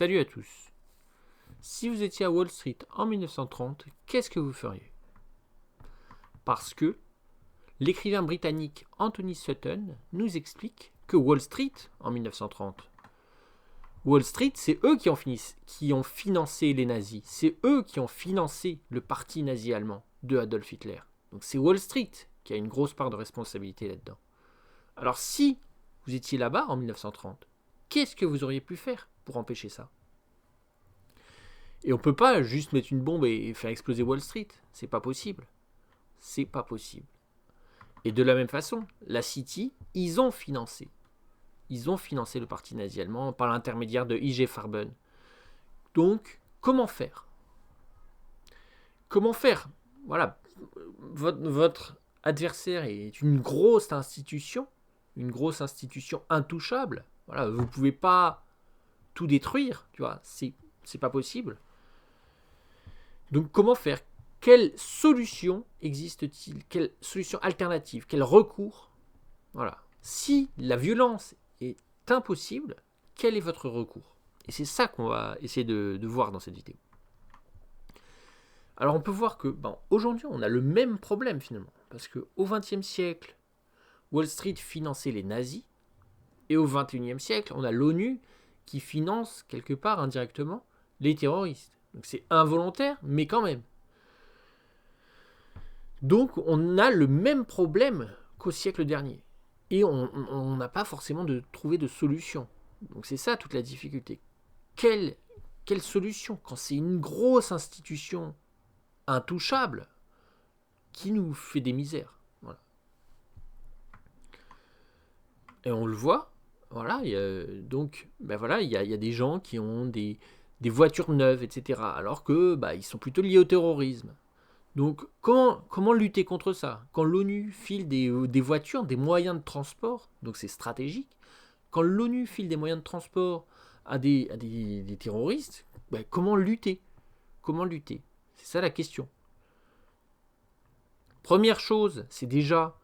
Salut à tous. Si vous étiez à Wall Street en 1930, qu'est-ce que vous feriez? Parce que l'écrivain britannique Anthony Sutton nous explique que Wall Street, en 1930, Wall Street, c'est eux qui ont financé les nazis. C'est eux qui ont financé le parti nazi allemand de Adolf Hitler. Donc c'est Wall Street qui a une grosse part de responsabilité là-dedans. Alors si vous étiez là-bas en 1930, qu'est-ce que vous auriez pu faire pour empêcher ça? Et on peut pas juste mettre une bombe et faire exploser Wall Street. C'est pas possible. C'est pas possible. Et de la même façon, la City, ils ont financé le parti nazi allemand par l'intermédiaire de I.G. Farben. Donc, comment faire? Comment faire? Voilà, votre adversaire est une grosse institution intouchable. Voilà, vous pouvez pas tout détruire, tu vois, c'est pas possible. Donc, comment faire? Quelle solution existe-t-il? Quelle solution alternative? Quel recours? Voilà. Si la violence est impossible, quel est votre recours? Et c'est ça qu'on va essayer de voir dans cette vidéo. Alors on peut voir que aujourd'hui on a le même problème finalement. Parce qu'au XXe siècle, Wall Street finançait les nazis. Et au XXIe siècle, on a l'ONU qui finance quelque part indirectement les terroristes. Donc c'est involontaire, mais quand même. Donc on a le même problème qu'au siècle dernier. Et on n'a pas forcément trouvé de solution. Donc c'est ça toute la difficulté. Quelle solution quand c'est une grosse institution intouchable qui nous fait des misères? Voilà. Et on le voit. Voilà, il y a des gens qui ont des voitures neuves, etc. Alors que ils sont plutôt liés au terrorisme. Donc, comment lutter contre ça? Quand l'ONU file des voitures, des moyens de transport, donc c'est stratégique, quand l'ONU file des moyens de transport à des terroristes, comment lutter? Comment lutter? C'est ça la question. Première chose, c'est déjà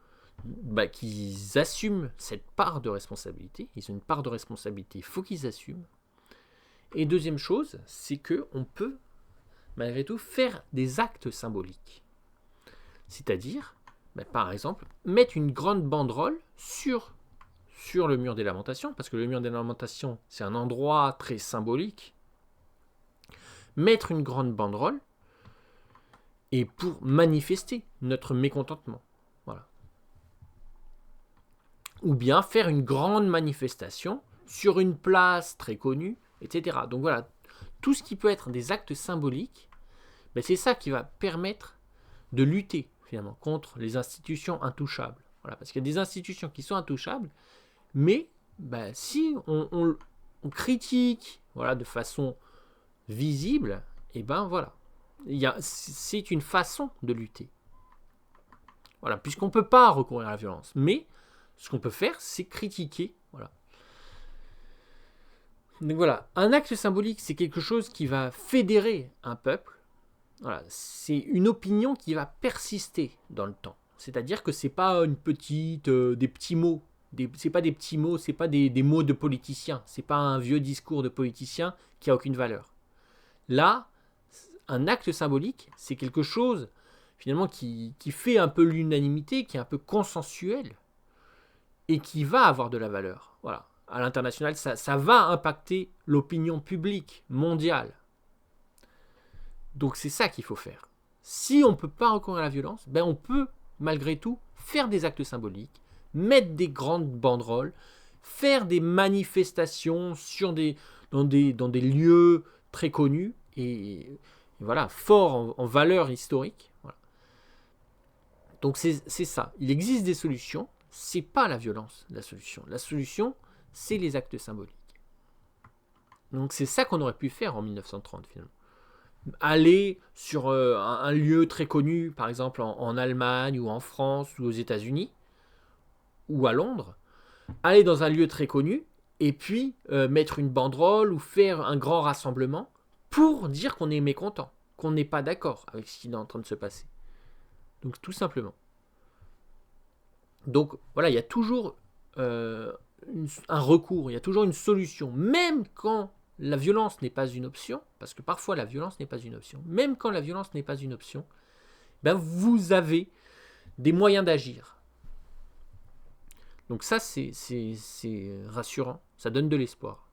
qu'ils assument cette part de responsabilité. Ils ont une part de responsabilité, il faut qu'ils assument. Et deuxième chose, c'est qu'on peut malgré tout, faire des actes symboliques. C'est-à-dire, par exemple, mettre une grande banderole sur le mur des lamentations, parce que le mur des lamentations, c'est un endroit très symbolique. Mettre une grande banderole, et pour manifester notre mécontentement. Voilà. Ou bien faire une grande manifestation sur une place très connue, etc. Donc voilà, tout ce qui peut être des actes symboliques, c'est ça qui va permettre de lutter finalement contre les institutions intouchables. Voilà, parce qu'il y a des institutions qui sont intouchables, mais si on critique de façon visible, voilà, c'est une façon de lutter. Voilà, puisqu'on ne peut pas recourir à la violence, mais ce qu'on peut faire, c'est critiquer. Voilà. Donc voilà, un acte symbolique, c'est quelque chose qui va fédérer un peuple. Voilà, c'est une opinion qui va persister dans le temps. C'est-à-dire que c'est pas une petite, des petits mots. C'est pas des petits mots, c'est pas des mots de politiciens. C'est pas un vieux discours de politicien qui a aucune valeur. Là, un acte symbolique, c'est quelque chose finalement qui fait un peu l'unanimité, qui est un peu consensuel et qui va avoir de la valeur. Voilà. À l'international, ça va impacter l'opinion publique mondiale. Donc c'est ça qu'il faut faire. Si on ne peut pas recourir à la violence, on peut malgré tout faire des actes symboliques, mettre des grandes banderoles, faire des manifestations dans des lieux très connus et voilà, forts en valeur historique. Voilà. Donc c'est ça. Il existe des solutions. C'est pas la violence la solution. La solution, c'est les actes symboliques. Donc c'est ça qu'on aurait pu faire en 1930 finalement. Aller sur un lieu très connu, par exemple en Allemagne ou en France ou aux États-Unis ou à Londres, aller dans un lieu très connu et puis mettre une banderole ou faire un grand rassemblement pour dire qu'on est mécontent, qu'on n'est pas d'accord avec ce qui est en train de se passer. Donc tout simplement. Donc voilà, il y a toujours un recours, il y a toujours une solution, même quand la violence n'est pas une option, parce que parfois la violence n'est pas une option, même quand la violence n'est pas une option, ben vous avez des moyens d'agir. Donc ça, c'est rassurant, ça donne de l'espoir.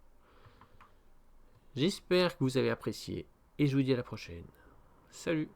J'espère que vous avez apprécié, et je vous dis à la prochaine. Salut!